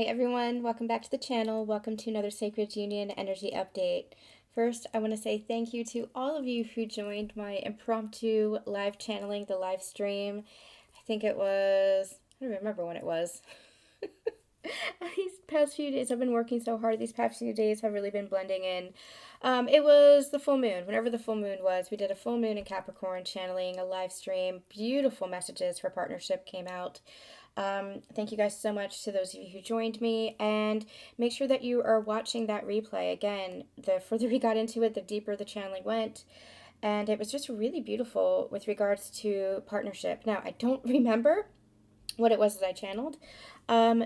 Hi everyone, welcome back to the channel. Welcome to another Sacred Union energy update. First, I want to say thank you to all of you who joined my impromptu live channeling, the live stream. I think it was, I don't remember when it was. These past few days, I've been working so hard. These past few days have really been blending in. It was the full moon. Whenever the full moon was, we did a full moon in Capricorn channeling, a live stream. Beautiful messages for partnership came out. Thank you guys so much to those of you who joined me, and make sure that you are watching that replay. Again, the further we got into it, the deeper the channeling went, and it was just really beautiful with regards to partnership. Now, I don't remember what it was that I channeled,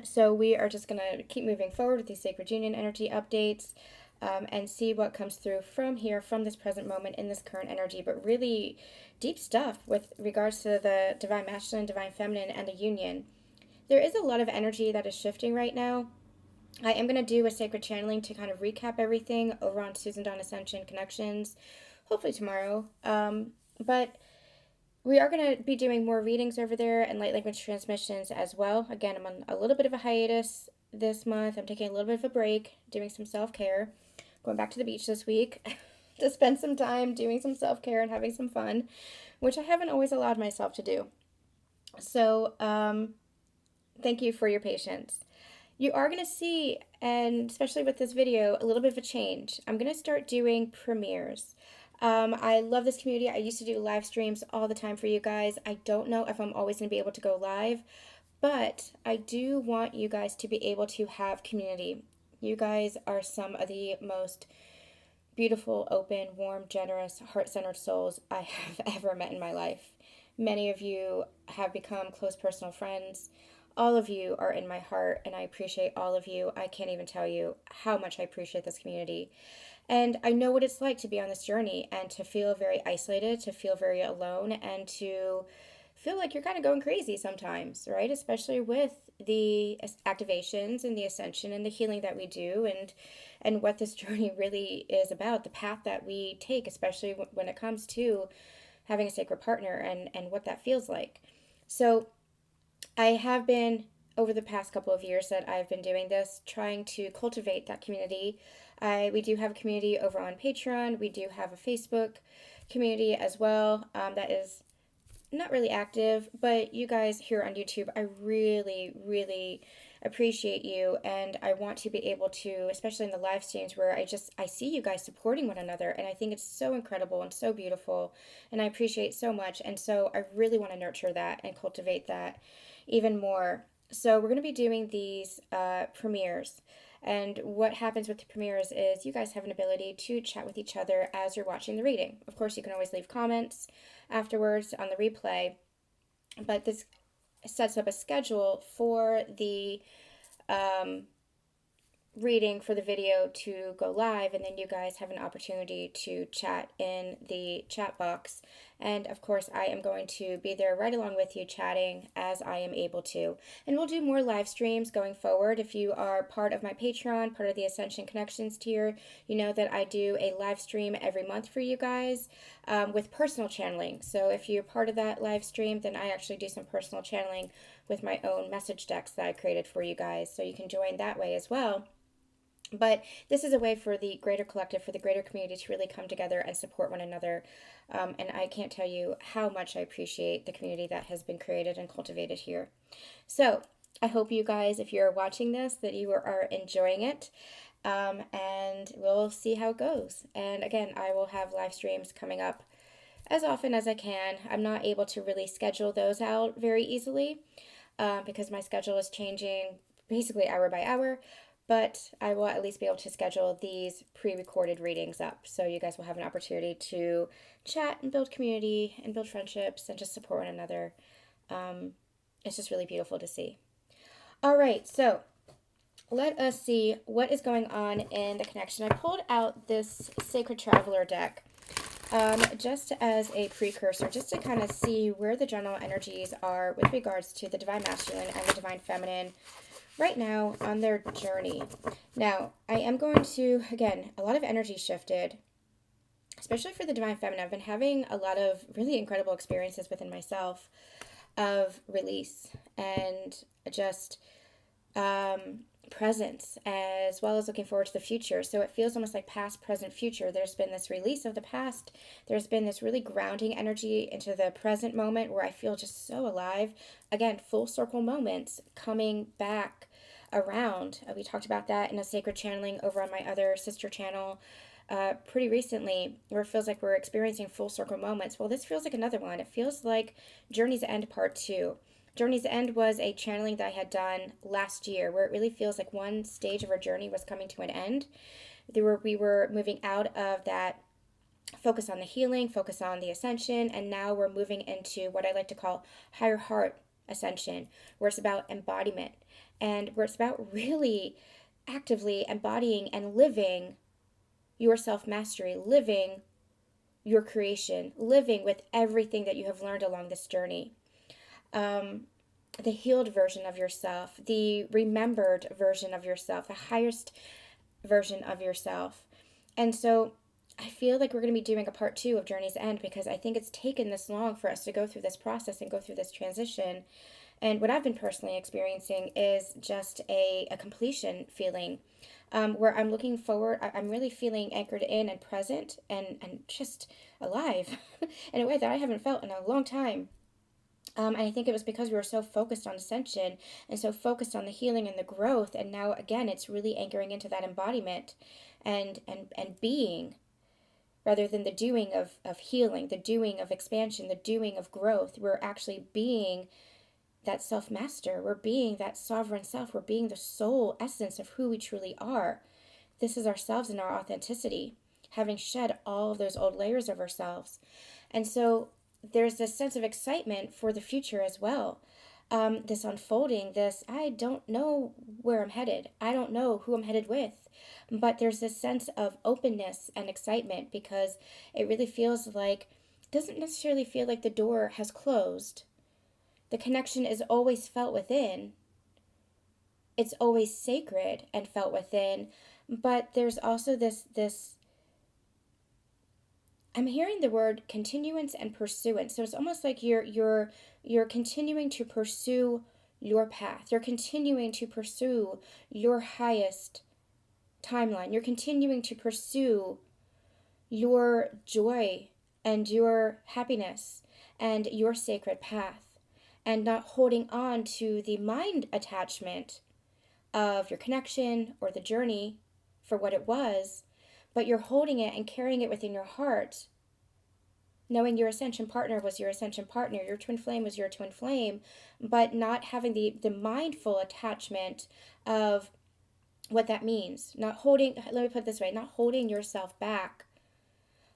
so we are just going to keep moving forward with these Sacred Union energy updates. And see what comes through from here, from this present moment in this current energy, but really deep stuff with regards to the divine masculine, divine feminine, and the union. There is a lot of energy that is shifting right now. I am going to do a sacred channeling to kind of recap everything over on Susan Dawn Ascension Connections, hopefully tomorrow. But we are going to be doing more readings over there and light language transmissions as well. Again, I'm on a little bit of a hiatus this month. I'm taking a little bit of a break, doing some self-care, going back to the beach this week to spend some time doing some self-care and having some fun, which I haven't always allowed myself to do. So, thank you for your patience. You are going to see, and especially with this video, a little bit of a change. I'm going to start doing premieres. I love this community. I used to do live streams all the time for you guys. I don't know if I'm always going to be able to go live, but I do want you guys to be able to have community. You guys are some of the most beautiful, open, warm, generous, heart-centered souls I have ever met in my life. Many of you have become close personal friends. All of you are in my heart, and I appreciate all of you. I can't even tell you how much I appreciate this community. And I know what it's like to be on this journey and to feel very isolated, to feel very alone, and to feel like you're kind of going crazy sometimes, right? Especially with the activations and the ascension and the healing that we do, and what this journey really is about, the path that we take, especially when it comes to having a sacred partner and what that feels like. So I have been, over the past couple of years that I've been doing this, trying to cultivate that community. We do have a community over on Patreon. We do have a Facebook community as well, that is not really active, but you guys here on YouTube, I really, really appreciate you, and I want to be able to, especially in the live streams where I see you guys supporting one another, and I think it's so incredible and so beautiful, and I appreciate so much, and so I really want to nurture that and cultivate that even more. So we're going to be doing these premieres. And what happens with the premieres is you guys have an ability to chat with each other as you're watching the reading. Of course, you can always leave comments afterwards on the replay, but this sets up a schedule for the reading for the video to go live, and then you guys have an opportunity to chat in the chat box. And of course, I am going to be there right along with you, chatting as I am able to. And we'll do more live streams going forward. If you are part of my Patreon, part of the Ascension Connections tier, you know that I do a live stream every month for you guys, with personal channeling. So if you're part of that live stream, then I actually do some personal channeling with my own message decks that I created for you guys. So you can join that way as well. But this is a way for the greater collective, for the greater community to really come together and support one another. And I can't tell you how much I appreciate the community that has been created and cultivated here. So I hope you guys, if you're watching this, that you are enjoying it. And we'll see how it goes. And again, I will have live streams coming up as often as I can. I'm not able to really schedule those out very easily, because my schedule is changing basically hour by hour. But I will at least be able to schedule these pre-recorded readings up, so you guys will have an opportunity to chat and build community and build friendships and just support one another. It's just really beautiful to see. All right, so let us see what is going on in the connection. I pulled out this Sacred Traveler deck just as a precursor, just to kind of see where the general energies are with regards to the Divine Masculine and the Divine Feminine right now on their journey. Now, I am going to, again, a lot of energy shifted, especially for the Divine Feminine. I've been having a lot of really incredible experiences within myself of release and just presence as well as looking forward to the future. So it feels almost like past, present, future. There's been this release of the past. There's been this really grounding energy into the present moment where I feel just so alive. Again, full circle moments coming back around. We talked about that in a sacred channeling over on my other sister channel pretty recently, where it feels like we're experiencing full circle moments. Well, this feels like another one. It feels like Journey's End Part 2. Journey's End was a channeling that I had done last year, where it really feels like one stage of our journey was coming to an end. We were moving out of that focus on the healing, focus on the ascension, and now we're moving into what I like to call higher heart ascension, where it's about embodiment and where it's about really actively embodying and living your self mastery, living your creation, living with everything that you have learned along this journey. The healed version of yourself, the remembered version of yourself, the highest version of yourself. And so I feel like we're going to be doing a part 2 of Journey's End because I think it's taken this long for us to go through this process and go through this transition. And what I've been personally experiencing is just a completion feeling where I'm looking forward. I'm really feeling anchored in and present and just alive in a way that I haven't felt in a long time. And I think it was because we were so focused on ascension and so focused on the healing and the growth. And now, again, it's really anchoring into that embodiment and being rather than the doing of healing, the doing of expansion, the doing of growth. We're actually being that self-master. We're being that sovereign self. We're being the soul essence of who we truly are. This is ourselves and our authenticity, having shed all of those old layers of ourselves. And so there's this sense of excitement for the future as well. This unfolding, I don't know where I'm headed. I don't know who I'm headed with. But there's this sense of openness and excitement because it really feels like, doesn't necessarily feel like the door has closed. The connection is always felt within. It's always sacred and felt within. But there's also this I'm hearing the word continuance and pursuance. So it's almost like you're continuing to pursue your path. You're continuing to pursue your highest timeline. You're continuing to pursue your joy and your happiness and your sacred path and not holding on to the mind attachment of your connection or the journey for what it was, but you're holding it and carrying it within your heart, knowing your ascension partner was your ascension partner, your twin flame was your twin flame, but not having the mindful attachment of what that means. Not holding, let me put it this way, not holding yourself back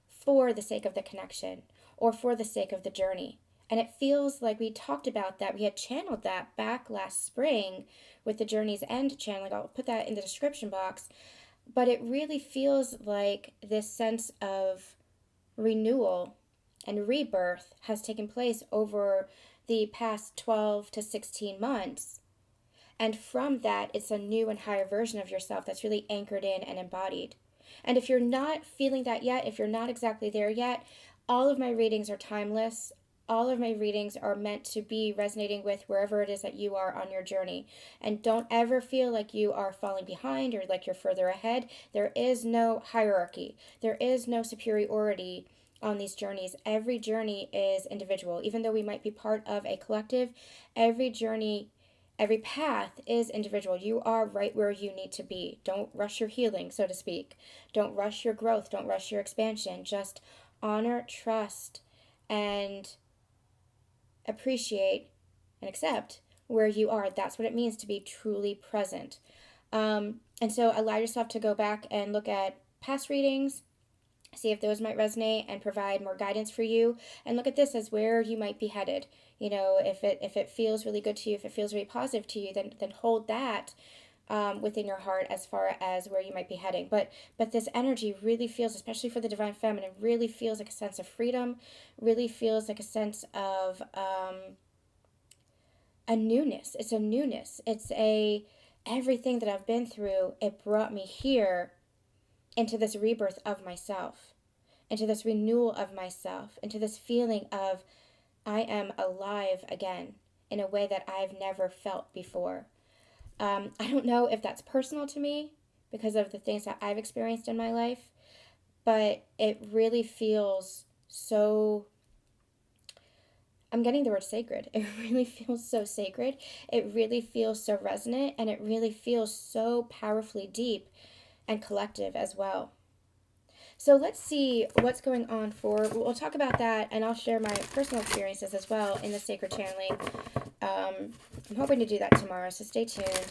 for the sake of the connection or for the sake of the journey. And it feels like we talked about that. We had channeled that back last spring with the Journey's End channeling. I'll put that in the description box. But it really feels like this sense of renewal and rebirth has taken place over the past 12 to 16 months. And from that, it's a new and higher version of yourself that's really anchored in and embodied. And if you're not feeling that yet, if you're not exactly there yet, all of my readings are timeless. All of my readings are meant to be resonating with wherever it is that you are on your journey. And don't ever feel like you are falling behind or like you're further ahead. There is no hierarchy. There is no superiority on these journeys. Every journey is individual. Even though we might be part of a collective, every journey, every path is individual. You are right where you need to be. Don't rush your healing, so to speak. Don't rush your growth. Don't rush your expansion. Just honor, trust, and appreciate and accept where you are. That's what it means to be truly present. And so allow yourself to go back and look at past readings, see if those might resonate and provide more guidance for you. And look at this as where you might be headed. You know, if it feels really good to you, if it feels really positive to you, then hold that within your heart as far as where you might be heading. But this energy really feels, especially for the divine feminine, really feels like a sense of freedom, really feels like a sense of a newness. It's a newness. It's everything that I've been through, it brought me here into this rebirth of myself, into this renewal of myself, into this feeling of I am alive again in a way that I've never felt before. I don't know if that's personal to me because of the things that I've experienced in my life, but it really feels so, I'm getting the word sacred. It really feels so sacred. It really feels so resonant, and it really feels so powerfully deep and collective as well. So let's see what's going on we'll talk about that, and I'll share my personal experiences as well in the sacred channeling. I'm hoping to do that tomorrow, so stay tuned.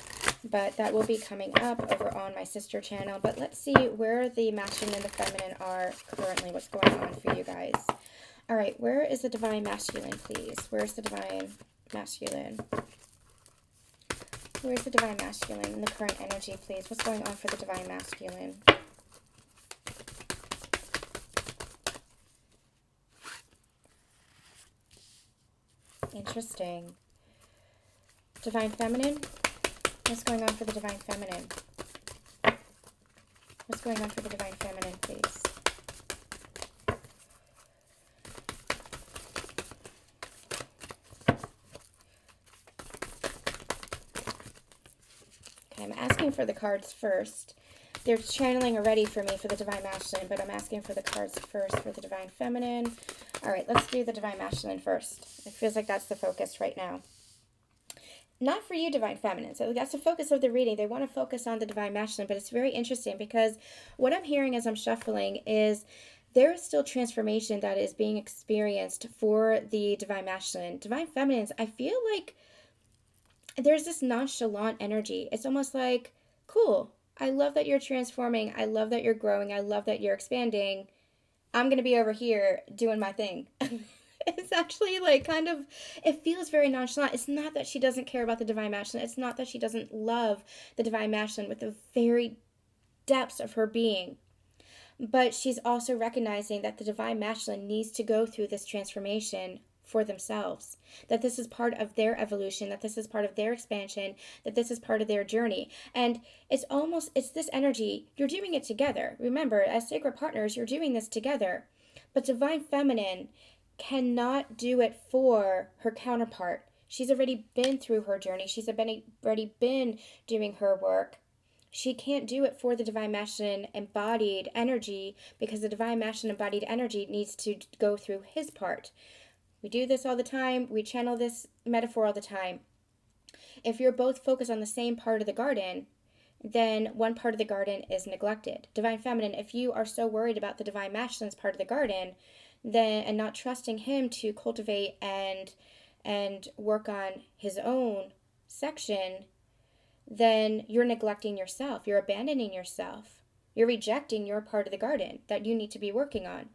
But that will be coming up over on my sister channel. But let's see where the masculine and the feminine are currently, what's going on for you guys. All right, where is the divine masculine, please? Where's the divine masculine? Where's the divine masculine in the current energy, please? What's going on for the divine masculine? Interesting. Divine feminine? What's going on for the divine feminine? What's going on for the divine feminine, please? Okay, I'm asking for the cards first. They're channeling already for me for the divine masculine, but I'm asking for the cards first for the divine feminine. All right, let's do the divine masculine first. It feels like that's the focus right now. Not for you, divine feminine. So that's the focus of the reading. They want to focus on the divine masculine, but it's very interesting because what I'm hearing as I'm shuffling is there is still transformation that is being experienced for the divine masculine. Divine feminines, I feel like there's this nonchalant energy. It's almost like, cool, I love that you're transforming. I love that you're growing. I love that you're expanding. I'm going to be over here doing my thing. It's actually like kind of, it feels very nonchalant. It's not that she doesn't care about the divine masculine. It's not that she doesn't love the divine masculine with the very depths of her being. But she's also recognizing that the divine masculine needs to go through this transformation for themselves. That this is part of their evolution, that this is part of their expansion, that this is part of their journey. And it's this energy, you're doing it together. Remember, as sacred partners, you're doing this together. But divine feminine cannot do it for her counterpart. She's already been through her journey. She's already been doing her work. She can't do it for the divine masculine embodied energy because the divine masculine embodied energy needs to go through his part. We do this all the time. We channel this metaphor all the time. If you're both focused on the same part of the garden, then one part of the garden is neglected. Divine feminine, if you are so worried about the divine masculine's part of the garden, then and not trusting him to cultivate and work on his own section, then you're neglecting yourself. You're abandoning yourself. You're rejecting your part of the garden that you need to be working on.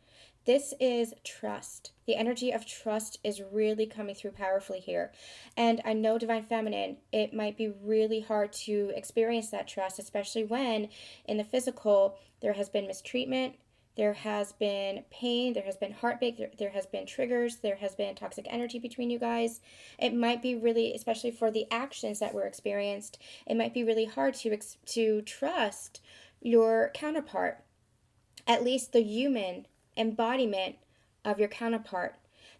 This is trust. The energy of trust is really coming through powerfully here. And I know, divine feminine, it might be really hard to experience that trust, especially when in the physical there has been mistreatment, there has been pain, there has been heartbreak, there has been triggers, there has been toxic energy between you guys. It might be really, especially for the actions that were experienced, it might be really hard to trust your counterpart, at least the human embodiment of your counterpart.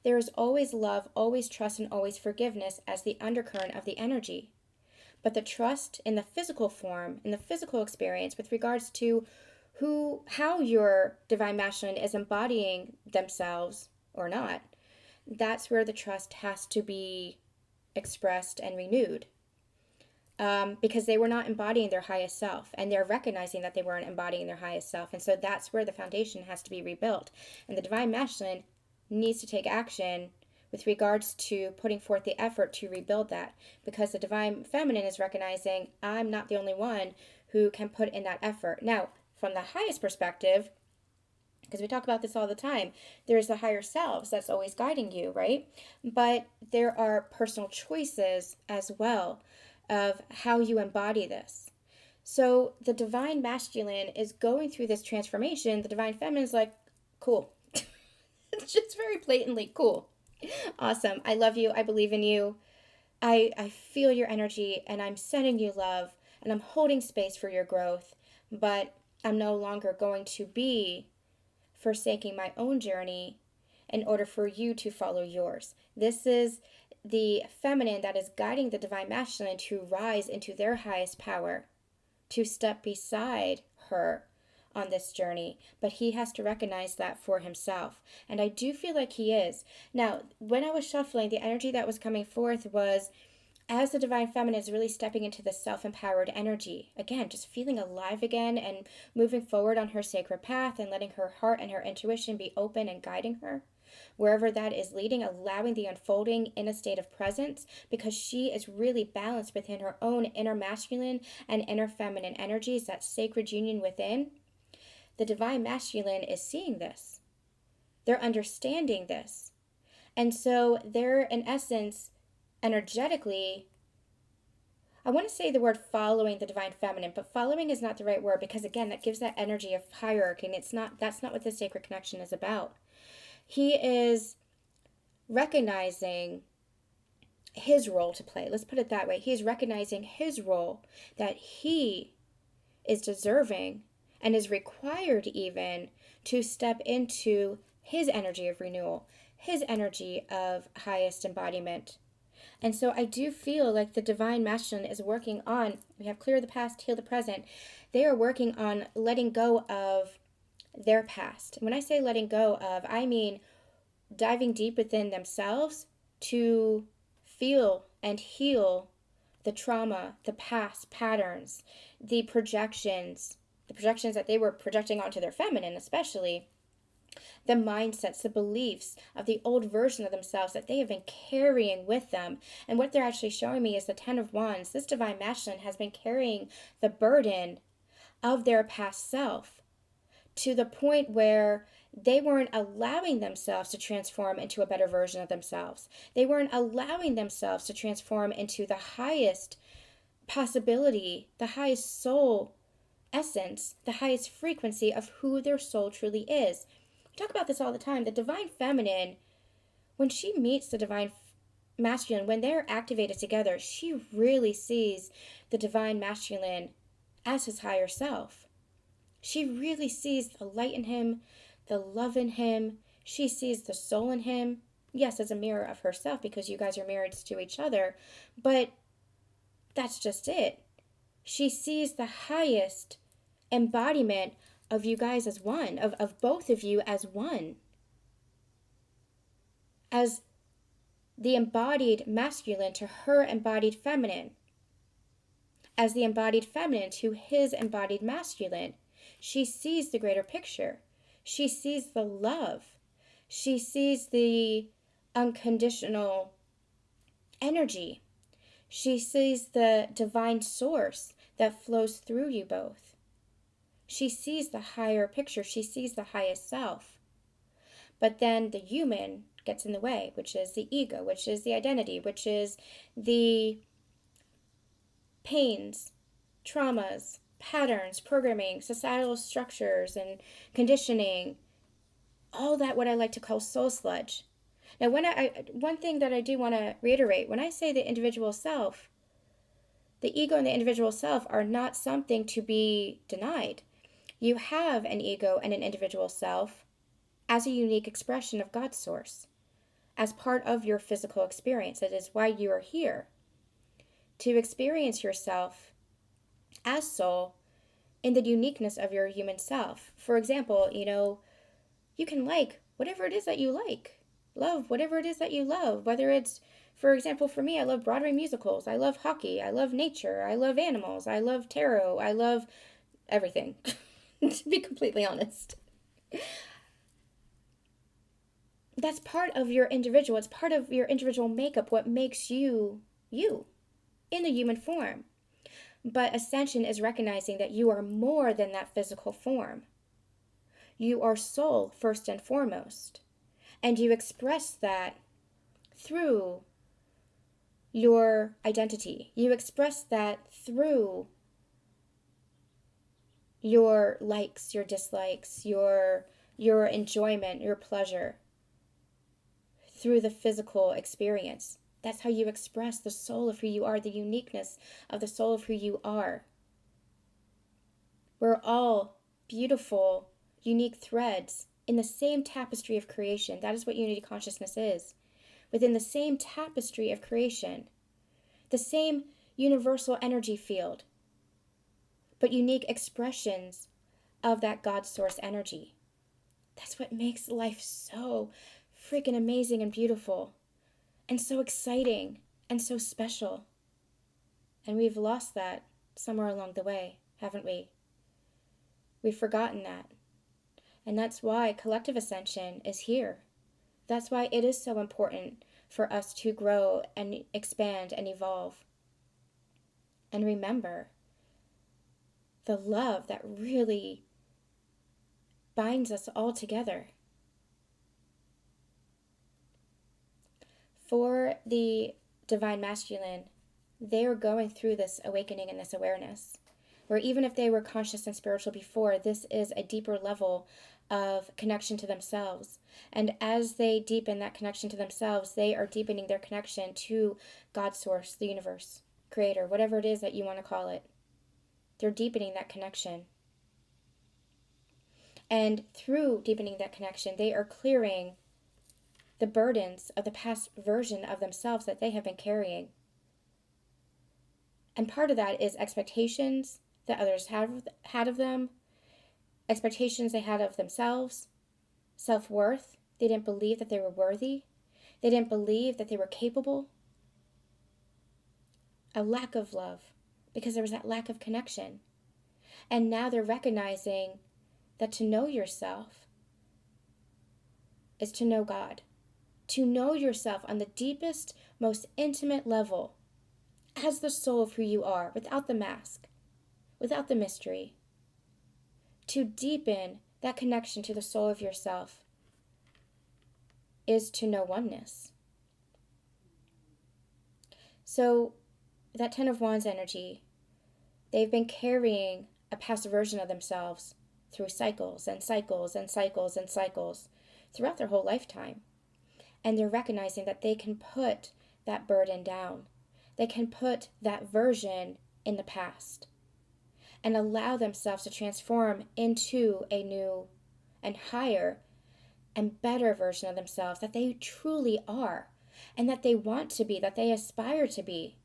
There is always love, always trust, and always forgiveness as the undercurrent of the energy. But the trust in the physical form, in the physical experience with regards to how your divine masculine is embodying themselves or not, that's where the trust has to be expressed and renewed. Because they were not embodying their highest self, and they're recognizing that they weren't embodying their highest self. And so that's where the foundation has to be rebuilt. And the divine masculine needs to take action with regards to putting forth the effort to rebuild that, because the divine feminine is recognizing, I'm not the only one who can put in that effort. Now, from the highest perspective, because we talk about this all the time, there's the higher selves that's always guiding you, right? But there are personal choices as well of how you embody this. So the divine masculine is going through this transformation. The divine feminine is like, cool. It's just very blatantly cool. Awesome. I love you. I believe in you. I feel your energy, and I'm sending you love, and I'm holding space for your growth, but I'm no longer going to be forsaking my own journey in order for you to follow yours. This is the feminine that is guiding the divine masculine to rise into their highest power, to step beside her on this journey. But he has to recognize that for himself. And I do feel like he is. Now, when I was shuffling, the energy that was coming forth was as the divine feminine is really stepping into the self-empowered energy. Again, just feeling alive again and moving forward on her sacred path and letting her heart and her intuition be open and guiding her wherever that is leading, allowing the unfolding in a state of presence, because she is really balanced within her own inner masculine and inner feminine energies, that sacred union within. The divine masculine is seeing this. They're understanding this. And so they're, in essence, energetically, I want to say the word following the divine feminine, but following is not the right word, because again, that gives that energy of hierarchy, and that's not what the sacred connection is about. He is recognizing his role to play. Let's put it that way. He is recognizing his role, that he is deserving and is required even to step into his energy of renewal, his energy of highest embodiment. And so I do feel like the divine masculine is working on, we have clear the past, heal the present. They are working on letting go of their past. When I say letting go of, I mean diving deep within themselves to feel and heal the trauma, the past patterns, the projections that they were projecting onto their feminine, especially the mindsets, the beliefs of the old version of themselves that they have been carrying with them. And what they're actually showing me is the Ten of Wands. This divine masculine has been carrying the burden of their past self to the point where they weren't allowing themselves to transform into a better version of themselves. They weren't allowing themselves to transform into the highest possibility, the highest soul essence, the highest frequency of who their soul truly is. We talk about this all the time. The divine feminine, when she meets the divine masculine, when they're activated together, she really sees the divine masculine as his higher self. She really sees the light in him, the love in him. She sees the soul in him. Yes, as a mirror of herself, because you guys are mirrored to each other. But that's just it. She sees the highest embodiment of you guys as one, of both of you as one. As the embodied masculine to her embodied feminine. As the embodied feminine to his embodied masculine. She sees the greater picture. She sees the love. She sees the unconditional energy. She sees the divine source that flows through you both. She sees the higher picture. She sees the highest self. But then the human gets in the way, which is the ego, which is the identity, which is the pains, traumas, patterns, programming, societal structures, and conditioning, all that what I like to call soul sludge. Now, one thing that I do want to reiterate, when I say the individual self, the ego and the individual self are not something to be denied. You have an ego and an individual self as a unique expression of God's source, as part of your physical experience. That is why you are here, to experience yourself as soul in the uniqueness of your human self. For example, you can like whatever it is that you like. Love whatever it is that you love. Whether it's, for example, for me, I love Broadway musicals. I love hockey. I love nature. I love animals. I love tarot. I love everything, to be completely honest. That's part of your individual. It's part of your individual makeup, what makes you, you, in the human form. But Ascension is recognizing that you are more than that physical form. You are soul first and foremost. And you express that through your identity. You express that through your likes, your dislikes, your enjoyment, your pleasure, through the physical experience. That's how you express the soul of who you are, the uniqueness of the soul of who you are. We're all beautiful, unique threads in the same tapestry of creation. That is what unity consciousness is. within the same tapestry of creation, the same universal energy field, but unique expressions of that God source energy. That's what makes life so freaking amazing and beautiful, and so exciting, and so special. And we've lost that somewhere along the way, haven't we? We've forgotten that. And that's why collective ascension is here. That's why it is so important for us to grow and expand and evolve. And remember the love that really binds us all together. For the divine masculine, they are going through this awakening and this awareness, where even if they were conscious and spiritual before, this is a deeper level of connection to themselves. And as they deepen that connection to themselves, they are deepening their connection to God's source, the universe, creator, whatever it is that you want to call it. They're deepening that connection. And through deepening that connection, they are clearing the burdens of the past version of themselves that they have been carrying. And part of that is expectations that others have had of them, expectations they had of themselves, self-worth. They didn't believe that they were worthy. They didn't believe that they were capable. A lack of love, because there was that lack of connection. And now they're recognizing that to know yourself is to know God. To know yourself on the deepest, most intimate level as the soul of who you are, without the mask, without the mystery. To deepen that connection to the soul of yourself is to know oneness. So that Ten of Wands energy, they've been carrying a past version of themselves through cycles and cycles and cycles and cycles throughout their whole lifetime. And they're recognizing that they can put that burden down. They can put that version in the past and allow themselves to transform into a new and higher and better version of themselves that they truly are and that they want to be, that they aspire to be.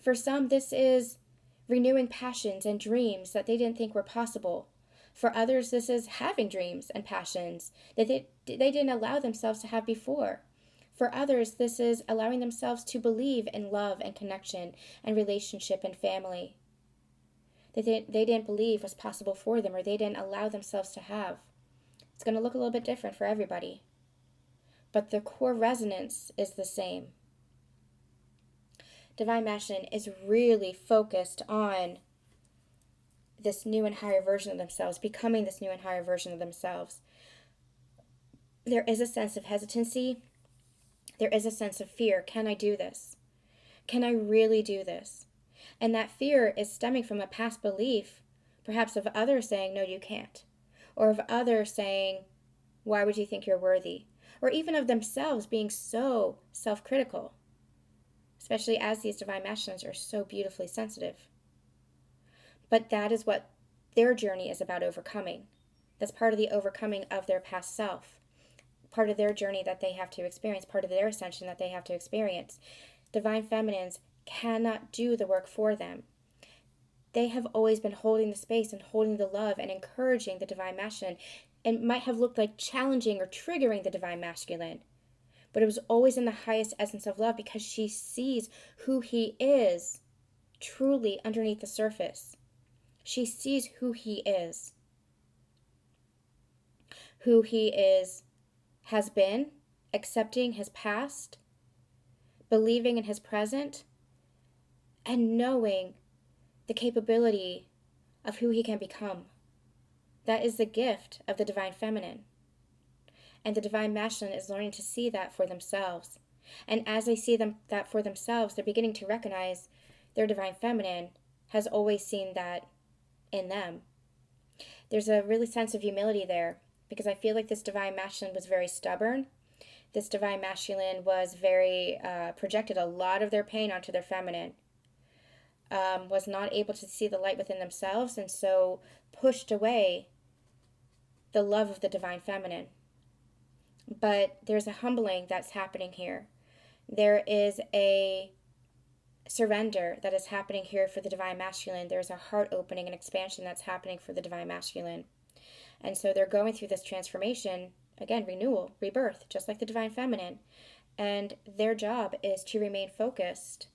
For some, this is renewing passions and dreams that they didn't think were possible. For others, this is having dreams and passions that they didn't allow themselves to have before. For others, this is allowing themselves to believe in love and connection and relationship and family that they didn't believe was possible for them or they didn't allow themselves to have. It's going to look a little bit different for everybody, but the core resonance is the same. Divine Masculine is really focused on this new and higher version of themselves, becoming this new and higher version of themselves. There is a sense of hesitancy. There is a sense of fear. Can I do this? Can I really do this? And that fear is stemming from a past belief, perhaps of others saying, no, you can't. Or of others saying, why would you think you're worthy? Or even of themselves being so self-critical, especially as these divine masculines are so beautifully sensitive. But that is what their journey is about overcoming. That's part of the overcoming of their past self. Part of their journey that they have to experience, part of their ascension that they have to experience. Divine feminines cannot do the work for them. They have always been holding the space and holding the love and encouraging the divine masculine. And might have looked like challenging or triggering the divine masculine. But it was always in the highest essence of love because she sees who he is truly underneath the surface. She sees who he is. Who he is, has been, accepting his past, believing in his present, and knowing the capability of who he can become. That is the gift of the divine feminine. And the divine masculine is learning to see that for themselves. And as they see that for themselves, they're beginning to recognize their divine feminine has always seen that in them. There's a really sense of humility there, because I feel like this divine masculine was very stubborn. This divine masculine was very, projected a lot of their pain onto their feminine. Was not able to see the light within themselves, and so pushed away the love of the divine feminine. But there's a humbling that's happening here, There is a surrender that is happening here for the divine masculine. There's a heart opening and expansion that's happening for the divine masculine. And so they're going through this transformation, again, renewal, rebirth, just like the divine feminine. And their job is to remain focused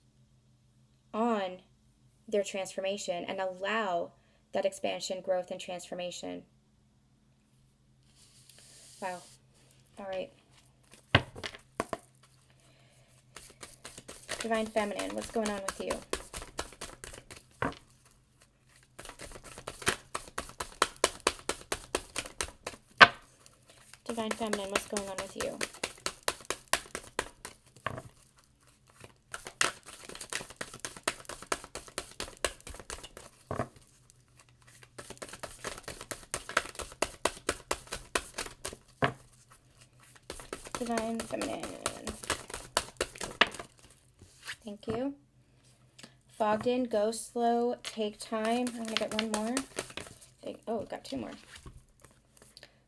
on their transformation and allow that expansion, growth, and transformation. Wow. All right. Divine feminine, what's going on with you? Divine feminine, what's going on with you? Divine feminine. Thank you. Fogged in, go slow, take time. I'm going to get one more. Oh, got two more.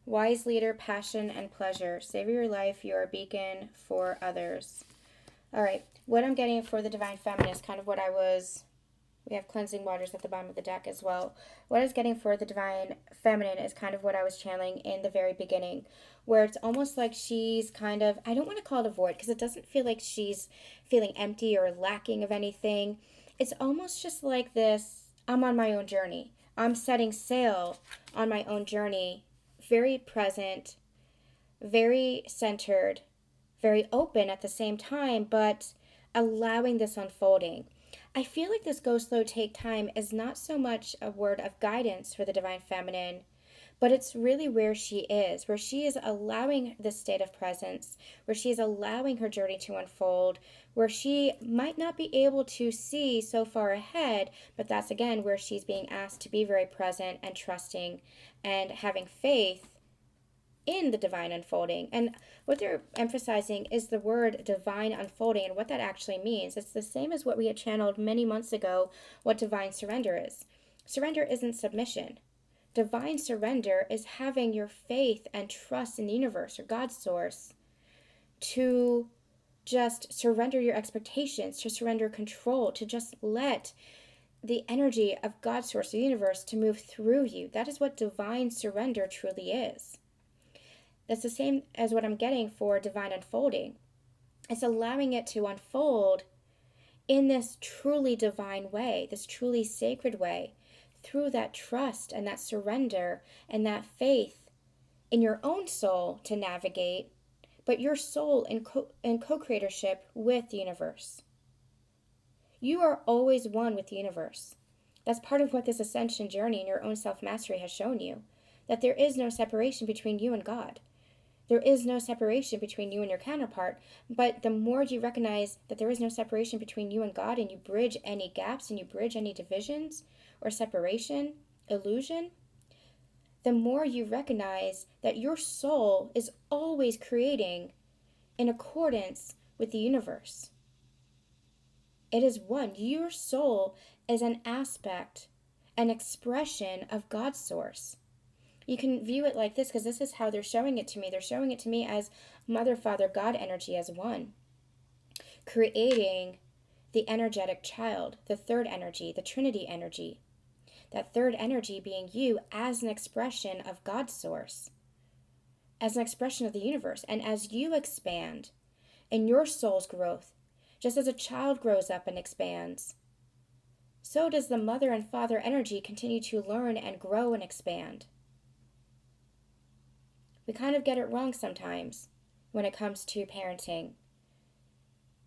Wise leader, passion, and pleasure. Savor your life. You are a beacon for others. All right. What I'm getting for the divine feminine is kind of what I was... We have cleansing waters at the bottom of the deck as well. What I was getting for the divine feminine is kind of what I was channeling in the very beginning, where it's almost like she's kind of, I don't want to call it a void because it doesn't feel like she's feeling empty or lacking of anything. It's almost just like this, I'm on my own journey. I'm setting sail on my own journey, very present, very centered, very open at the same time, but allowing this unfolding. I feel like this go slow, take time is not so much a word of guidance for the divine feminine, but it's really where she is allowing this state of presence, where she is allowing her journey to unfold, where she might not be able to see so far ahead, but that's again where she's being asked to be very present and trusting and having faith in the divine unfolding. And what they're emphasizing is the word divine unfolding and what that actually means. It's the same as what we had channeled many months ago, what divine surrender is. Surrender isn't submission. Divine surrender is having your faith and trust in the universe or God's source to just surrender your expectations, to surrender control, to just let the energy of God's source, the universe, to move through you. That is what divine surrender truly is. That's the same as what I'm getting for divine unfolding. It's allowing it to unfold in this truly divine way, this truly sacred way, through that trust and that surrender and that faith in your own soul to navigate, but your soul in co-creatorship with the universe. You are always one with the universe. That's part of what this ascension journey and your own self-mastery has shown you, that there is no separation between you and God. There is no separation between you and your counterpart, but the more you recognize that there is no separation between you and God, and you bridge any gaps and you bridge any divisions or separation, illusion, the more you recognize that your soul is always creating in accordance with the universe. It is one. Your soul is an aspect, an expression of God's source. You can view it like this because this is how they're showing it to me. They're showing it to me as Mother, Father, God energy as one. Creating the energetic child, the third energy, the Trinity energy. That third energy being you as an expression of God's source, as an expression of the universe. And as you expand in your soul's growth, just as a child grows up and expands, so does the Mother and Father energy continue to learn and grow and expand. We kind of get it wrong sometimes when it comes to parenting.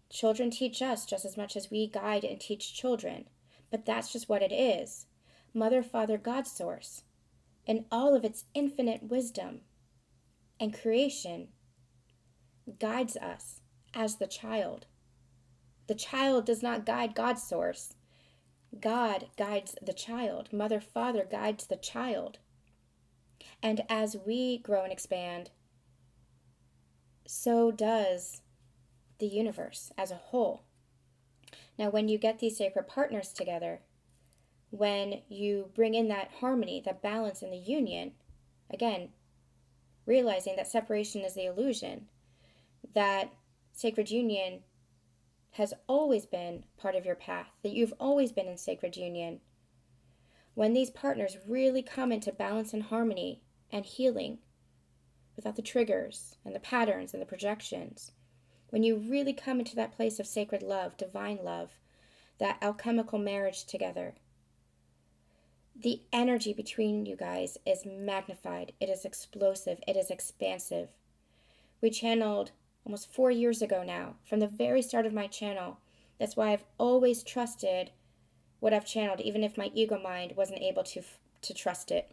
Children teach us just as much as we guide and teach children, but that's just what it is. Mother, Father, God source, in all of its infinite wisdom and creation, guides us as the child. The child does not guide God's source. God guides the child. Mother, Father guides the child. And as we grow and expand, so does the universe as a whole. Now, when you get these sacred partners together, when you bring in that harmony, that balance in the union, again, realizing that separation is the illusion, that sacred union has always been part of your path, that you've always been in sacred union. When these partners really come into balance and harmony and healing, without the triggers and the patterns and the projections, when you really come into that place of sacred love, divine love, that alchemical marriage together, the energy between you guys is magnified, it is explosive, it is expansive. We channeled almost 4 years ago now, from the very start of my channel. That's why I've always trusted what I've channeled, even if my ego mind wasn't able to trust it.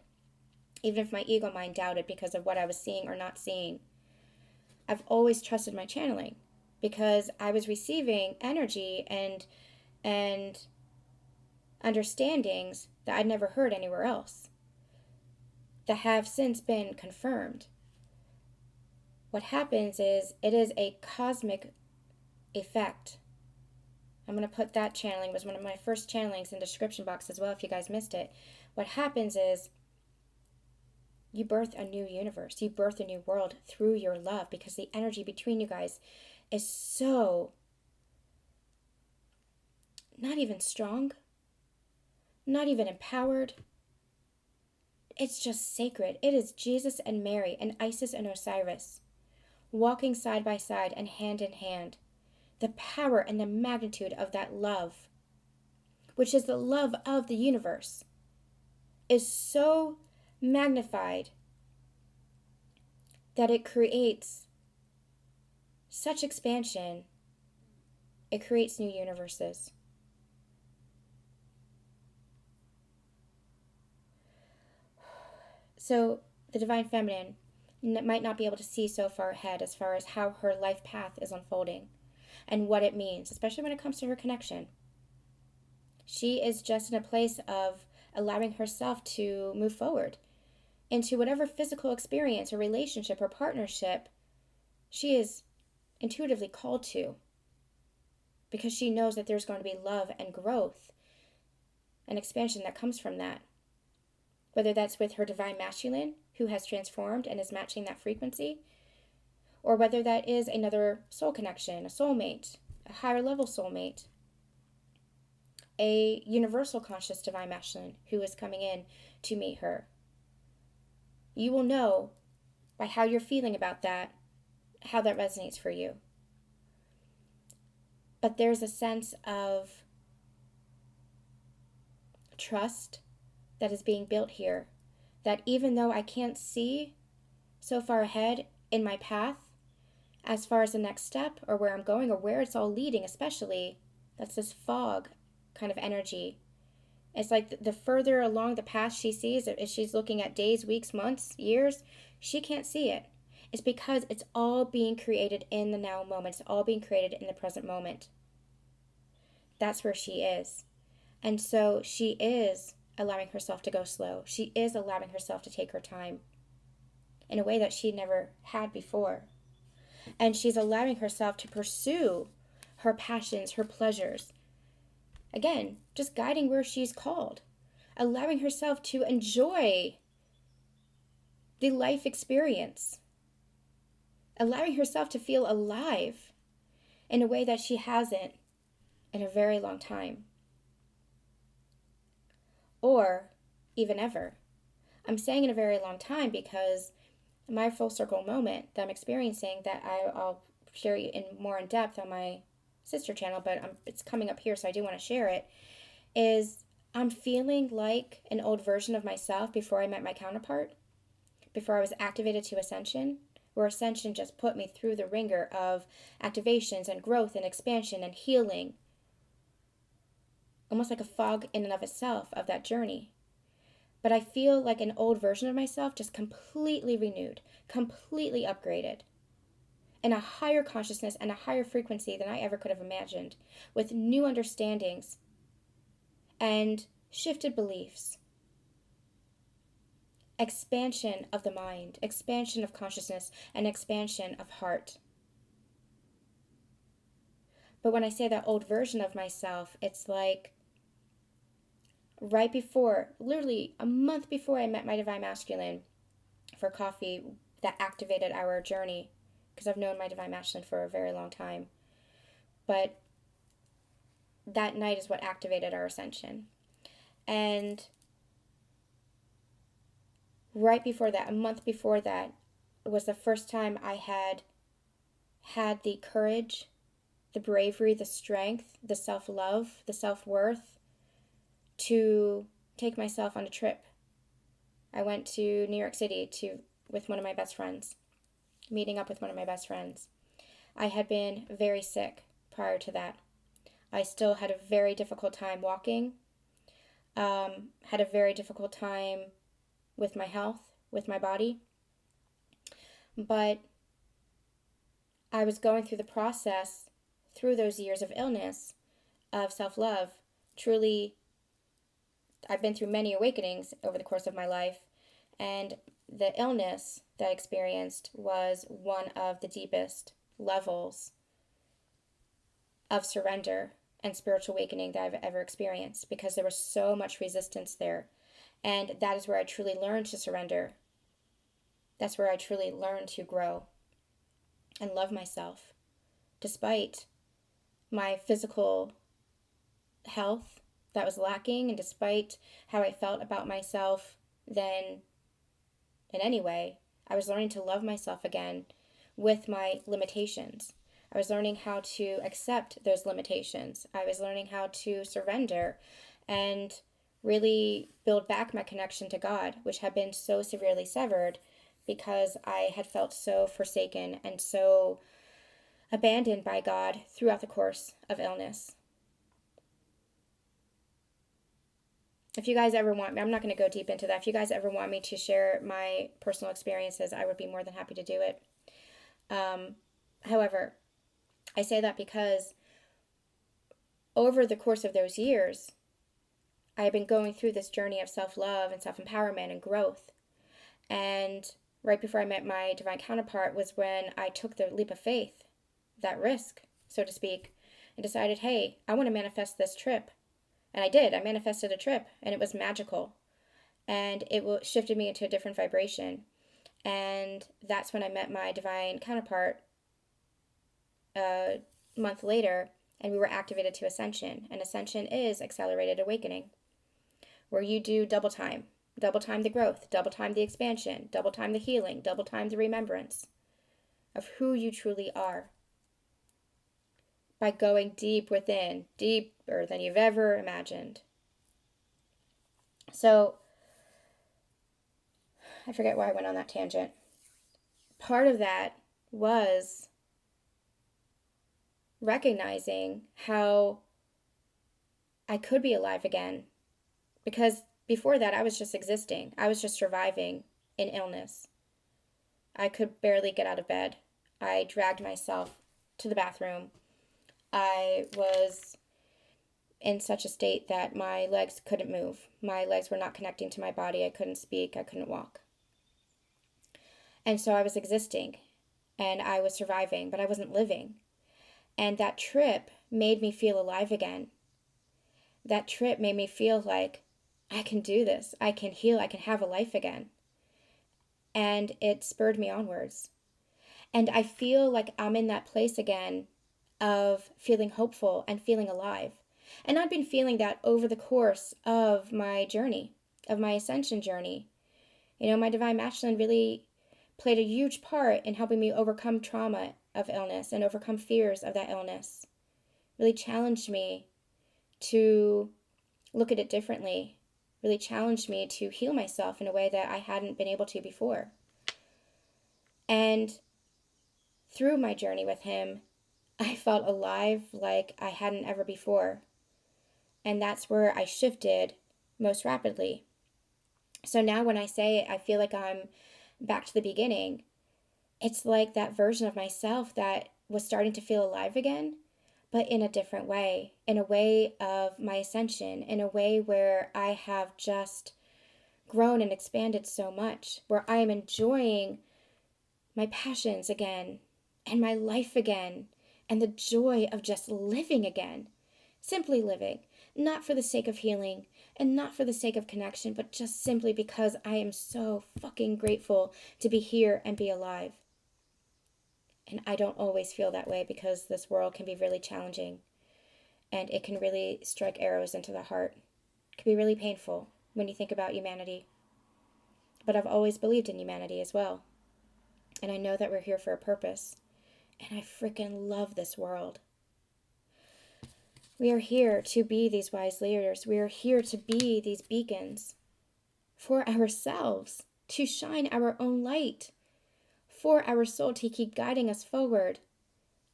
Even if my ego mind doubted because of what I was seeing or not seeing. I've always trusted my channeling because I was receiving energy and understandings that I'd never heard anywhere else, that have since been confirmed. What happens is it is a cosmic effect. I'm going to put that channeling, was one of my first channelings, in the description box as well if you guys missed it. What happens is you birth a new universe. You birth a new world through your love, because the energy between you guys is so not even strong, not even empowered. It's just sacred. It is Jesus and Mary and Isis and Osiris walking side by side and hand in hand. The power and the magnitude of that love, which is the love of the universe, is so magnified that it creates such expansion. It creates new universes. So the Divine Feminine might not be able to see so far ahead as far as how her life path is unfolding and what it means, especially when it comes to her connection. She is just in a place of allowing herself to move forward into whatever physical experience or relationship or partnership she is intuitively called to, because she knows that there's going to be love and growth and expansion that comes from that. Whether that's with her divine masculine, who has transformed and is matching that frequency, or whether that is another soul connection, a soulmate, a higher level soulmate, a universal conscious divine masculine who is coming in to meet her. You will know by how you're feeling about that, how that resonates for you. But there's a sense of trust that is being built here, that even though I can't see so far ahead in my path as far as the next step or where I'm going or where it's all leading, especially, that's this fog kind of energy. It's like the further along the path she sees, if she's looking at days, weeks, months, years, she can't see it. It's because it's all being created in the now moment. It's all being created in the present moment. That's where she is. And so she is allowing herself to go slow. She is allowing herself to take her time in a way that she never had before. And she's allowing herself to pursue her passions, her pleasures. Again, just guiding where she's called. Allowing herself to enjoy the life experience. Allowing herself to feel alive in a way that she hasn't in a very long time. Or even ever. I'm saying in a very long time because my full circle moment that I'm experiencing, that I'll share in more in depth on my sister channel, but it's coming up here, so I do want to share it, is I'm feeling like an old version of myself before I met my counterpart, before I was activated to Ascension, where Ascension just put me through the ringer of activations and growth and expansion and healing, almost like a fog in and of itself of that journey. But I feel like an old version of myself, just completely renewed, completely upgraded, in a higher consciousness and a higher frequency than I ever could have imagined, with new understandings and shifted beliefs, expansion of the mind, expansion of consciousness, and expansion of heart. But when I say that old version of myself, it's like right before, literally a month before I met my Divine Masculine for coffee that activated our journey, because I've known my Divine Masculine for a very long time. But that night is what activated our ascension. And right before that, a month before that, was the first time I had the courage, the bravery, the strength, the self-love, the self-worth to take myself on a trip. I went to New York City with one of my best friends, meeting up with one of my best friends. I had been very sick prior to that. I still had a very difficult time walking, had a very difficult time with my health, with my body. But I was going through the process through those years of illness, of self-love. Truly, I've been through many awakenings over the course of my life, and the illness that I experienced was one of the deepest levels of surrender and spiritual awakening that I've ever experienced, because there was so much resistance there. And that is where I truly learned to surrender. That's where I truly learned to grow and love myself, despite my physical health that was lacking, and despite how I felt about myself then in any way. I was learning to love myself again with my limitations. I was learning how to accept those limitations. I was learning how to surrender and really build back my connection to God, which had been so severely severed because I had felt so forsaken and so abandoned by God throughout the course of illness. If you guys ever want me, I'm not going to go deep into that. If you guys ever want me to share my personal experiences, I would be more than happy to do it. However, I say that because over the course of those years, I had been going through this journey of self-love and self-empowerment and growth. And right before I met my divine counterpart was when I took the leap of faith, that risk, so to speak, and decided, hey, I want to manifest this trip. And I did. I manifested a trip, and it was magical. And it shifted me into a different vibration. And that's when I met my divine counterpart a month later, and we were activated to Ascension. And Ascension is accelerated awakening, where you do double time the growth, double time the expansion, double time the healing, double time the remembrance of who you truly are, by going deep within, deeper than you've ever imagined. So, I forget why I went on that tangent. Part of that was recognizing how I could be alive again. Because before that, I was just existing. I was just surviving in illness. I could barely get out of bed. I dragged myself to the bathroom. I was in such a state that my legs couldn't move. My legs were not connecting to my body. I couldn't speak. I couldn't walk. And so I was existing and I was surviving, but I wasn't living. And that trip made me feel alive again. That trip made me feel like I can do this. I can heal. I can have a life again. And it spurred me onwards. And I feel like I'm in that place again of feeling hopeful and feeling alive. And I've been feeling that over the course of my journey, of my ascension journey. You know, my divine masculine really played a huge part in helping me overcome trauma of illness and overcome fears of that illness. Really challenged me to look at it differently. Really challenged me to heal myself in a way that I hadn't been able to before. And through my journey with him, I felt alive like I hadn't ever before. And that's where I shifted most rapidly. So now when I say I feel like I'm back to the beginning, it's like that version of myself that was starting to feel alive again, but in a different way, in a way of my ascension, in a way where I have just grown and expanded so much, where I am enjoying my passions again and my life again and the joy of just living again, simply living, not for the sake of healing and not for the sake of connection, but just simply because I am so fucking grateful to be here and be alive. And I don't always feel that way because this world can be really challenging. and it can really strike arrows into the heart. It can be really painful when you think about humanity. But I've always believed in humanity as well. And I know that we're here for a purpose. And I freaking love this world. We are here to be these wise leaders. We are here to be these beacons for ourselves, to shine our own light, for our soul to keep guiding us forward,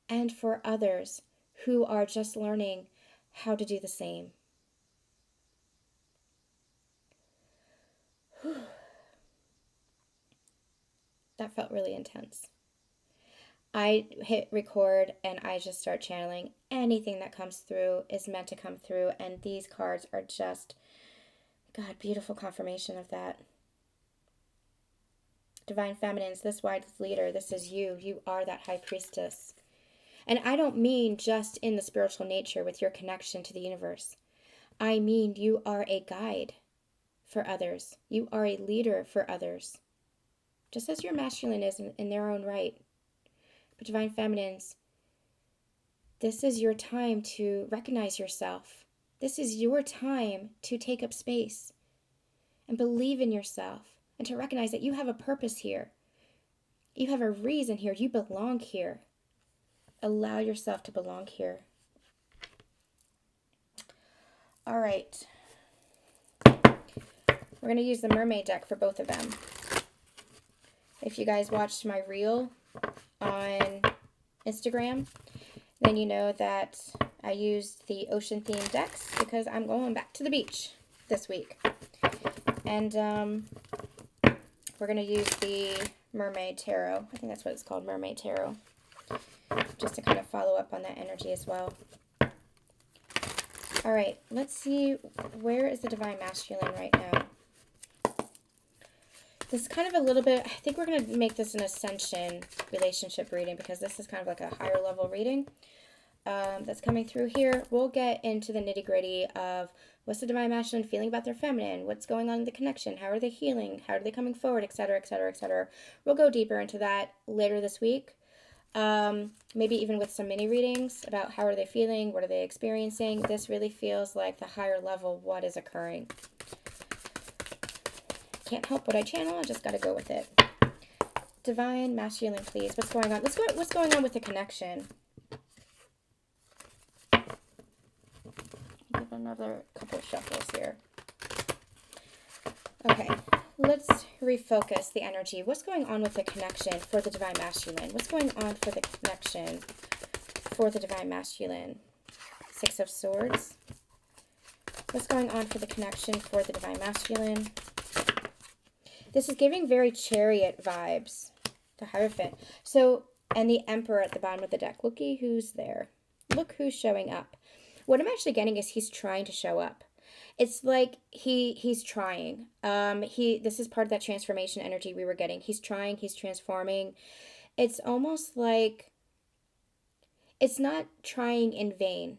and for others who are just learning how to do the same. That felt really intense. I hit record and I just start channeling. Anything that comes through is meant to come through, and these cards are just, God, beautiful confirmation of that. Divine Feminines, this wise leader, this is you. You are that high priestess. And I don't mean just in the spiritual nature with your connection to the universe. I mean you are a guide for others. You are a leader for others. Just as your masculine is in their own right. But Divine Feminines, this is your time to recognize yourself. This is your time to take up space and believe in yourself and to recognize that you have a purpose here. You have a reason here. You belong here. Allow yourself to belong here. All right. We're going to use the mermaid deck for both of them. If you guys watched my reel on Instagram, then you know that I used the ocean themed decks because I'm going back to the beach this week. And we're going to use the Mermaid Tarot. I think that's what it's called, Mermaid Tarot. Just to kind of follow up on that energy as well. All right, let's see, where is the Divine Masculine right now? This is kind of a little bit, I think we're going to make this an Ascension relationship reading because this is kind of like a higher level reading that's coming through here. We'll get into the nitty gritty of what's the Divine Masculine feeling about their feminine, what's going on in the connection, how are they healing, how are they coming forward, etc., etc., etc. We'll go deeper into that later this week. Maybe even with some mini readings about how are they feeling, what are they experiencing. This really feels like the higher level, what is occurring. Can't help what I channel, I just got to go with it. Divine Masculine, please. What's going on? Let's go. What's going on with the connection? Give another couple of shuffles here. Okay, let's refocus the energy. What's going on with the connection for the Divine Masculine? What's going on for the connection for the Divine Masculine? Six of Swords. What's going on for the connection for the Divine Masculine? This is giving very Chariot vibes. The Hierophant. So, and the Emperor at the bottom of the deck. Looky who's there. Look who's showing up. What I'm actually getting is he's trying to show up. It's like he's trying. This is part of that transformation energy we were getting. He's trying, he's transforming. It's almost like it's not trying in vain.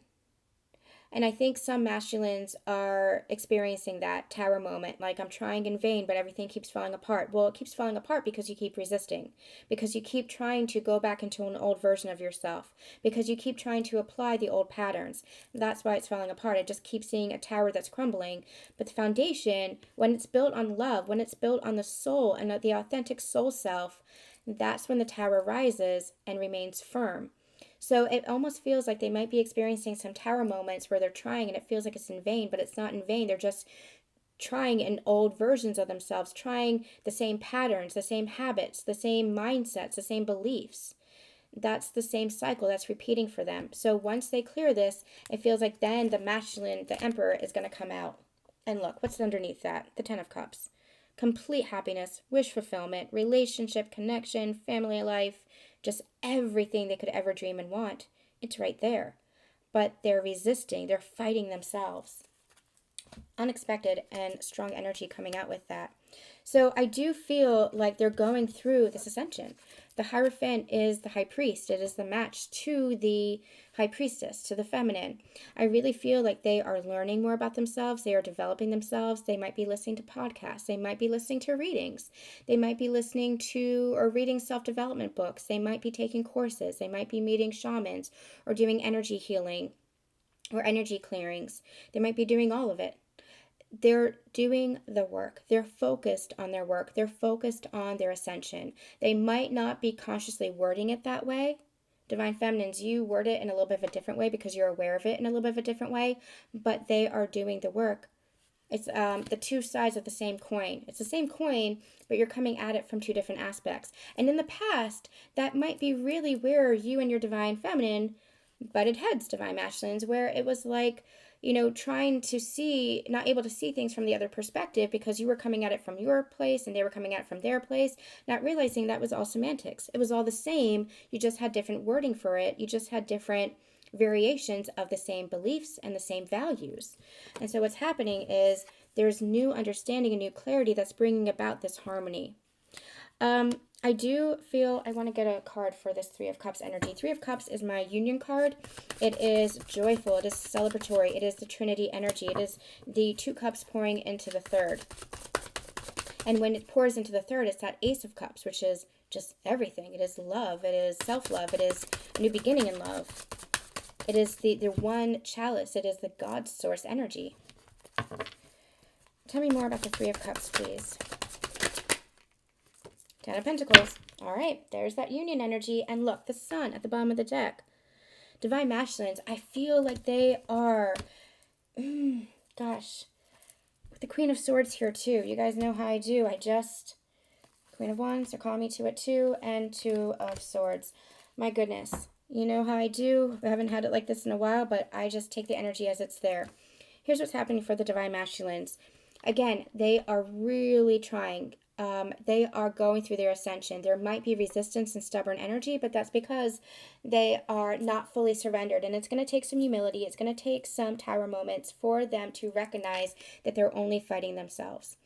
And I think some masculines are experiencing that tower moment, like I'm trying in vain, but everything keeps falling apart. Well, it keeps falling apart because you keep resisting, because you keep trying to go back into an old version of yourself, because you keep trying to apply the old patterns. That's why it's falling apart. I just keep seeing a tower that's crumbling. But the foundation, when it's built on love, when it's built on the soul and the authentic soul self, that's when the tower rises and remains firm. So it almost feels like they might be experiencing some tower moments where they're trying and it feels like it's in vain, but it's not in vain. They're just trying in old versions of themselves, trying the same patterns, the same habits, the same mindsets, the same beliefs. That's the same cycle that's repeating for them. So once they clear this, it feels like then the masculine, the Emperor, is going to come out. And look, what's underneath that? The Ten of Cups. Complete happiness, wish fulfillment, relationship, connection, family life, just everything they could ever dream and want. It's right there. But they're resisting. They're fighting themselves. Unexpected and strong energy coming out with that. So I do feel like they're going through this ascension. The Hierophant is the high priest. It is the match to the high priestess, to the feminine. I really feel like they are learning more about themselves. They are developing themselves. They might be listening to podcasts. They might be listening to readings. They might be listening to or reading self-development books. They might be taking courses. They might be meeting shamans or doing energy healing. or energy clearings. They might be doing all of it. They're doing the work. They're focused on their work. They're focused on their ascension. They might not be consciously wording it that way. Divine Feminines, you word it in a little bit of a different way because you're aware of it in a little bit of a different way, but they are doing the work. It's the two sides of the same coin. It's the same coin, but you're coming at it from two different aspects. And in the past, that might be really where you and your Divine Feminine butted heads, Divine Masculines, where it was like, trying to see, not able to see things from the other perspective because you were coming at it from your place and they were coming at it from their place, not realizing that was all semantics. It was all the same. You just had different wording for it. You just had different variations of the same beliefs and the same values. And so what's happening is there's new understanding and new clarity that's bringing about this harmony. I do feel I want to get a card for this Three of Cups energy. Three of Cups is my union card. It is joyful. It is celebratory. It is the Trinity energy. It is the two cups pouring into the third. And when it pours into the third, it's that Ace of Cups, which is just everything. It is love. It is self-love. It is a new beginning in love. It is the one chalice. It is the God source energy. Tell me more about the Three of Cups, please. Ten of Pentacles. All right, there's that union energy. And look, the Sun at the bottom of the deck. Divine Masculines, I feel like they are, gosh, with the Queen of Swords here too. You guys know how I do. Queen of Wands, they're calling me to it too, and Two of Swords. My goodness. You know how I do. I haven't had it like this in a while, but I just take the energy as it's there. Here's what's happening for the Divine Masculines. Again, they are really trying. They are going through their ascension. There might be resistance and stubborn energy, but that's because they are not fully surrendered. And it's going to take some humility. It's going to take some tower moments for them to recognize that they're only fighting themselves.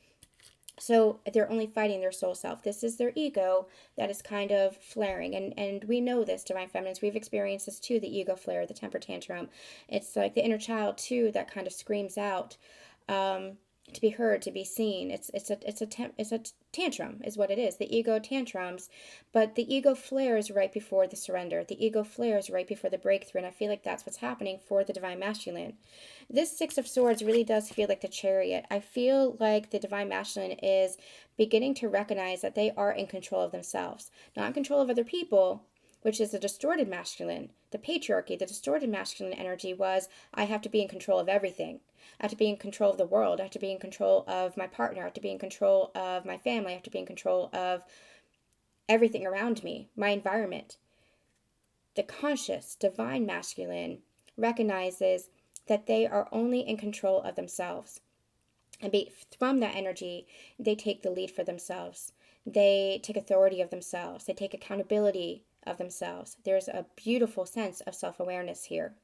So they're only fighting their soul self. This is their ego that is kind of flaring. And we know this, Divine Feminines. We've experienced this too, the ego flare, the temper tantrum. It's like the inner child too that kind of screams out to be heard, to be seen. It's a tantrum is what it is. The ego tantrums, but the ego flares right before the surrender. The ego flares right before the breakthrough, and I feel like that's what's happening for the Divine Masculine. This Six of Swords really does feel like the Chariot. I feel like the Divine Masculine is beginning to recognize that they are in control of themselves, not in control of other people, which is the distorted masculine. The patriarchy, the distorted masculine energy was, I have to be in control of everything. I have to be in control of the world. I have to be in control of my partner. I have to be in control of my family. I have to be in control of everything around me, my environment. The conscious, divine masculine recognizes that they are only in control of themselves. And from that energy, they take the lead for themselves. They take authority of themselves. They take accountability of themselves. There's a beautiful sense of self-awareness here.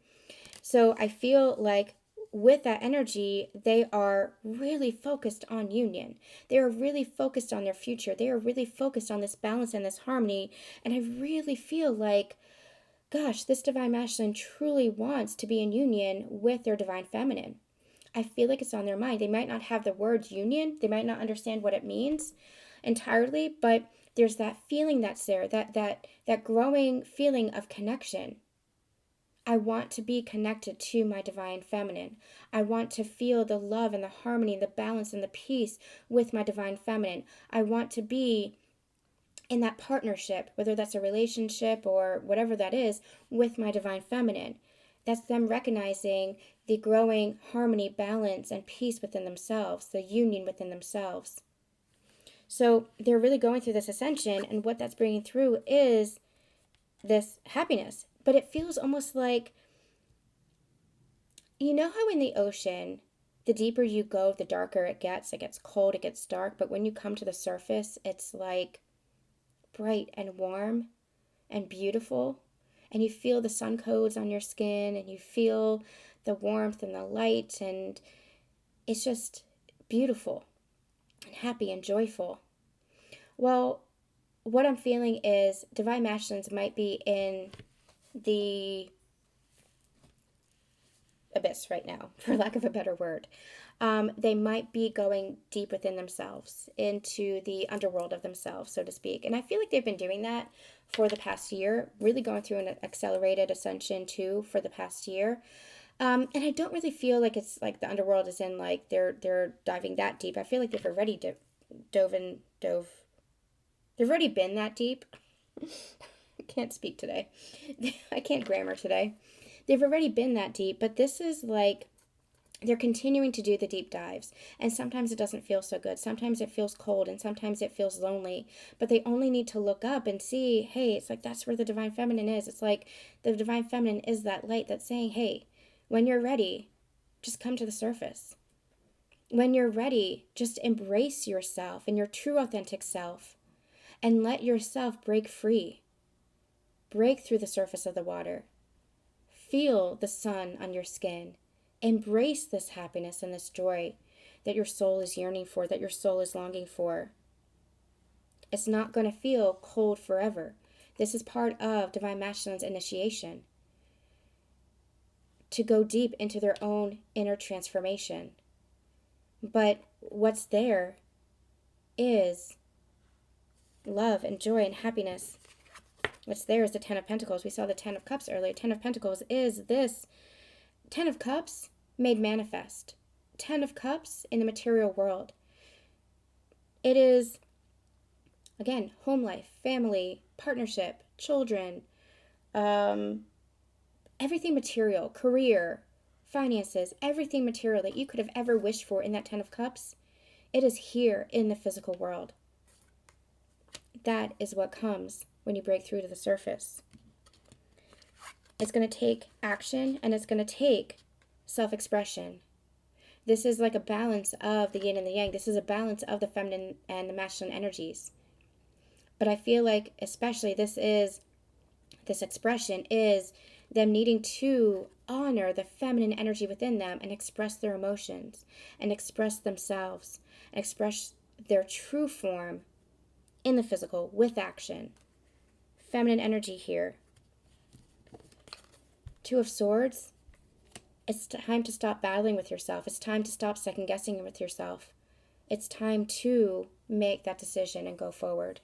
So I feel like with that energy, they are really focused on union. They are really focused on their future. They are really focused on this balance and this harmony. And I really feel like, gosh, this Divine Masculine truly wants to be in union with their Divine Feminine. I feel like it's on their mind. They might not have the word union. They might not understand what it means entirely, but there's that feeling that's there, that growing feeling of connection. I want to be connected to my Divine Feminine. I want to feel the love and the harmony and the balance and the peace with my Divine Feminine. I want to be in that partnership, whether that's a relationship or whatever that is, with my Divine Feminine. That's them recognizing the growing harmony, balance, and peace within themselves, the union within themselves. So they're really going through this ascension, and what that's bringing through is this happiness. But it feels almost like, you know how in the ocean, the deeper you go, the darker it gets. It gets cold, it gets dark. But when you come to the surface, it's like bright and warm and beautiful. And you feel the sun codes on your skin, and you feel the warmth and the light. And it's just beautiful and happy and joyful. Well, what I'm feeling is Divine Masculines might be in the abyss right now, for lack of a better word. They might be going deep within themselves, into the underworld of themselves, so to speak. And I feel like they've been doing that for the past year, really going through an accelerated ascension too for the past year. And I don't really feel like it's like the underworld is in like they're diving that deep. I feel like they've already dove. They've already been that deep. I can't speak today. I can't grammar today. They've already been that deep, but this is like they're continuing to do the deep dives. And sometimes it doesn't feel so good. Sometimes it feels cold and sometimes it feels lonely. But they only need to look up and see, hey, it's like that's where the divine feminine is. It's like the divine feminine is that light that's saying, hey, when you're ready, just come to the surface. When you're ready, just embrace yourself and your true authentic self and let yourself break free. Break through the surface of the water. Feel the sun on your skin. Embrace this happiness and this joy that your soul is yearning for, that your soul is longing for. It's not going to feel cold forever. This is part of Divine Masculine's initiation. To go deep into their own inner transformation. But what's there is love and joy and happiness. What's there is the Ten of Pentacles. We saw the Ten of Cups earlier. Ten of Pentacles is this. Ten of Cups made manifest. Ten of Cups in the material world. It is, again, home life, family, partnership, children, everything material, career, finances, everything material that you could have ever wished for in that Ten of Cups. It is here in the physical world. That is what comes when you break through to the surface. It's going to take action and it's going to take self-expression. This is like a balance of the yin and the yang. This is a balance of the feminine and the masculine energies. But I feel like especially this expression is them needing to honor the feminine energy within them and express their emotions and express themselves, and express their true form in the physical with action. Feminine energy here. Two of Swords. It's time to stop battling with yourself. It's time to stop second guessing with yourself. It's time to make that decision and go forward.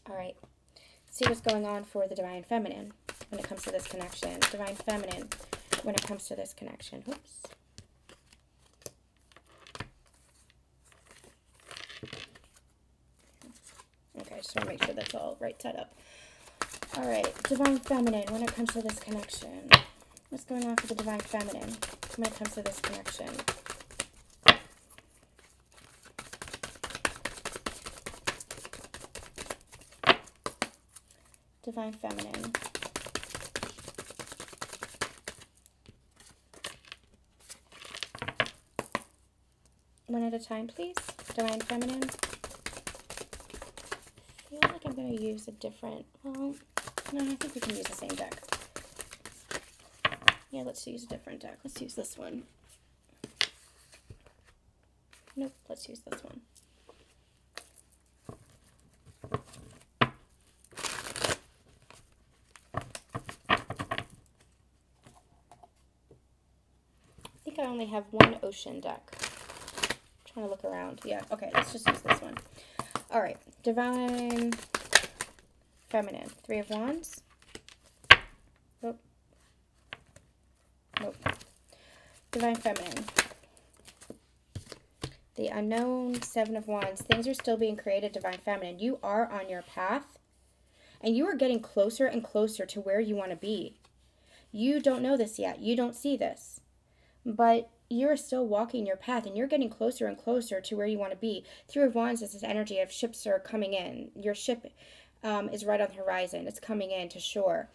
All right. See what's going on for the Divine Feminine when it comes to this connection. Divine Feminine when it comes to this connection. Oops. Okay, I just want to make sure that's all right set up. All right, Divine Feminine when it comes to this connection. What's going on for the Divine Feminine when it comes to this connection? Divine Feminine. One at a time, please. Divine Feminine. I feel like I'm going to use a different, well, no, I think we can use the same deck. Yeah, let's use a different deck. Let's use this one. Nope, let's use this one. I think I only have one ocean deck. I'm trying to look around. Yeah, okay, let's just use this one. All right, Divine Feminine. Three of Wands. Nope. Nope. Divine Feminine. The Unknown, Seven of Wands. Things are still being created, Divine Feminine. You are on your path, and you are getting closer and closer to where you want to be. You don't know this yet. You don't see this. But you're still walking your path, and you're getting closer and closer to where you want to be. Three of Wands is this energy of ships are coming in. Your ship is right on the horizon. It's coming in to shore.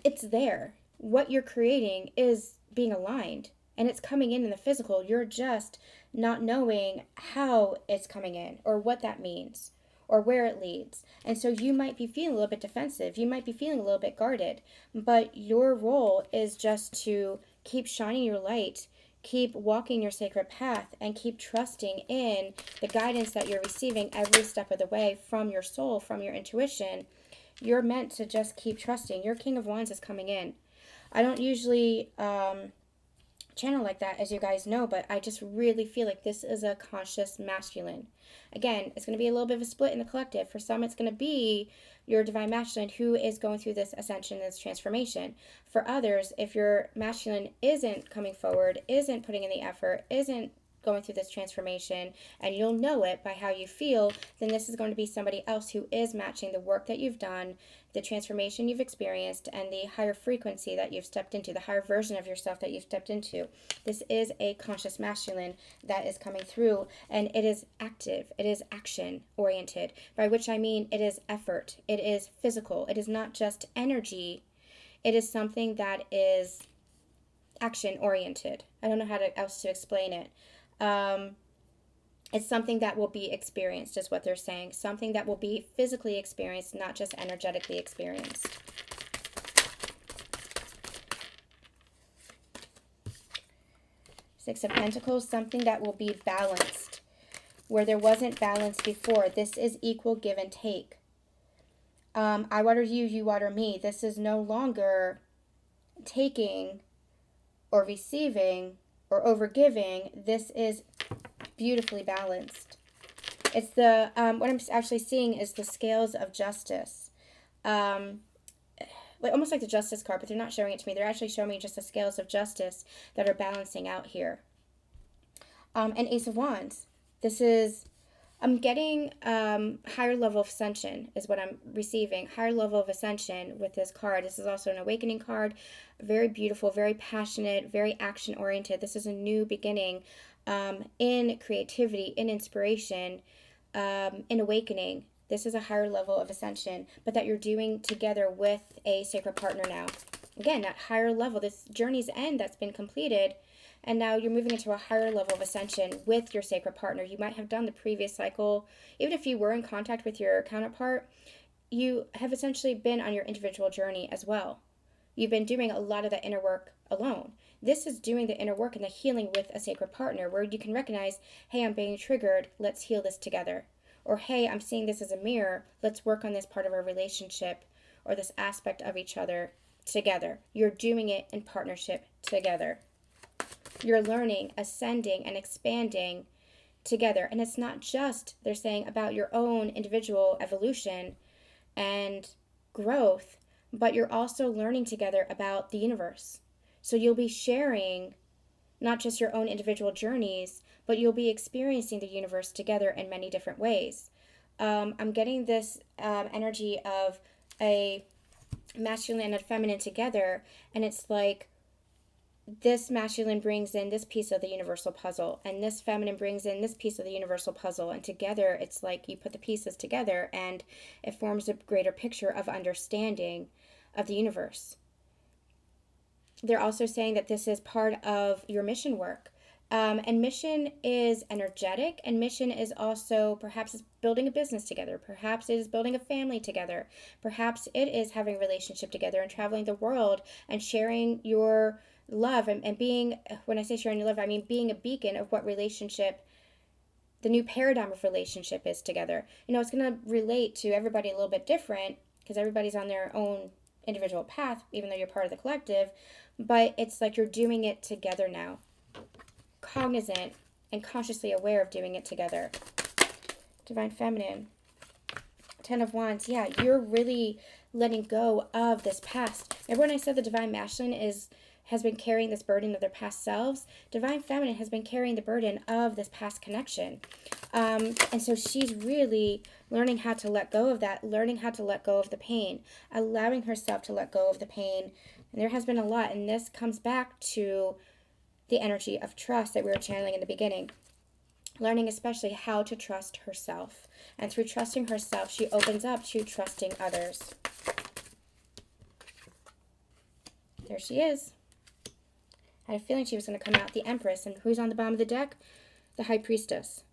It's there. What you're creating is being aligned, and it's coming in the physical. You're just not knowing how it's coming in or what that means or where it leads. And so you might be feeling a little bit defensive. You might be feeling a little bit guarded, but your role is just to keep shining your light, keep walking your sacred path, and keep trusting in the guidance that you're receiving every step of the way from your soul, from your intuition. You're meant to just keep trusting. Your King of Wands is coming in. I don't usually channel like that, as you guys know, but I just really feel like this is a conscious masculine. Again, it's going to be a little bit of a split in the collective. For some, it's going to be your divine masculine who is going through this ascension, this transformation. For others, if your masculine isn't coming forward, isn't putting in the effort, isn't going through this transformation, and you'll know it by how you feel, then this is going to be somebody else who is matching the work that you've done, the transformation you've experienced, and the higher frequency that you've stepped into, the higher version of yourself that you've stepped into. This is a conscious masculine that is coming through, and it is active, it is action oriented, by which I mean it is effort, it is physical, it is not just energy, it is something that is action oriented. I don't know how else to explain it. It's something that will be experienced, is what they're saying. Something that will be physically experienced, not just energetically experienced. Six of Pentacles, something that will be balanced. Where there wasn't balance before, this is equal give and take. I water you, you water me. This is no longer taking or receiving or overgiving. This is beautifully balanced. It's the what I'm actually seeing is the scales of justice, almost like the justice card, but they're not showing it to me. They're actually showing me just the scales of justice that are balancing out here. And Ace of Wands. This is, I'm getting higher level of ascension is what I'm receiving. Higher level of ascension with this card. This is also an awakening card. Very beautiful, very passionate, very action oriented. This is a new beginning in creativity, in inspiration, in awakening. This is a higher level of ascension, but that you're doing together with a sacred partner now. Again, that higher level, this journey's end that's been completed, and now you're moving into a higher level of ascension with your sacred partner. You might have done the previous cycle. Even if you were in contact with your counterpart, you have essentially been on your individual journey as well. You've been doing a lot of the inner work alone. This is doing the inner work and the healing with a sacred partner, where you can recognize, hey, I'm being triggered. Let's heal this together. Or, hey, I'm seeing this as a mirror. Let's work on this part of our relationship or this aspect of each other together. You're doing it in partnership together. You're learning, ascending, and expanding together. And it's not just, they're saying, about your own individual evolution and growth, but you're also learning together about the universe. So you'll be sharing not just your own individual journeys, but you'll be experiencing the universe together in many different ways. I'm getting this energy of a masculine and a feminine together, and it's like this masculine brings in this piece of the universal puzzle, and this feminine brings in this piece of the universal puzzle, and together it's like you put the pieces together and it forms a greater picture of understanding of the universe. They're also saying that this is part of your mission work. And mission is energetic, and mission is also perhaps it's building a business together. Perhaps it is building a family together. Perhaps it is having a relationship together and traveling the world and sharing your love and being, when I say sharing your love, I mean being a beacon of what relationship, the new paradigm of relationship is together. You know, it's going to relate to everybody a little bit different because everybody's on their own individual path, even though you're part of the collective, but it's like you're doing it together now. Cognizant and consciously aware of doing it together. Divine Feminine. 10 of Wands. Yeah, you're really letting go of this past. Remember when I said the Divine Masculine has been carrying this burden of their past selves? Divine Feminine has been carrying the burden of this past connection. And so she's really learning how to let go of that, learning how to let go of the pain, allowing herself to let go of the pain. And there has been a lot, and this comes back to the energy of trust that we were channeling in the beginning. Learning especially how to trust herself. And through trusting herself, she opens up to trusting others. There she is. I had a feeling she was going to come out. The Empress. And who's on the bottom of the deck? The High Priestess.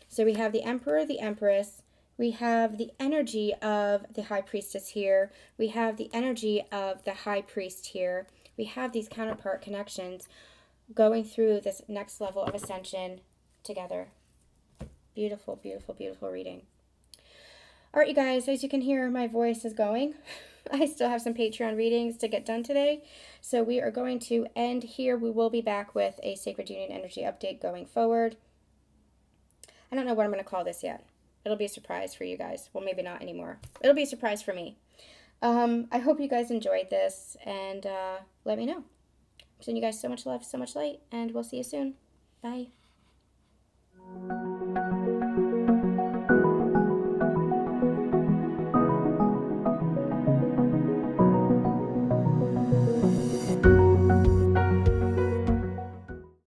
So we have the Emperor, the Empress. We have the energy of the High Priestess here. We have the energy of the High Priest here. We have these counterpart connections going through this next level of ascension together. Beautiful, beautiful, beautiful reading. All right, you guys, as you can hear, my voice is going. I still have some Patreon readings to get done today. So we are going to end here. We will be back with a Sacred Union energy update going forward. I don't know what I'm going to call this yet. It'll be a surprise for you guys. Well, maybe not anymore. It'll be a surprise for me. I hope you guys enjoyed this, and let me know. I'm sending you guys so much love, so much light, and we'll see you soon. Bye.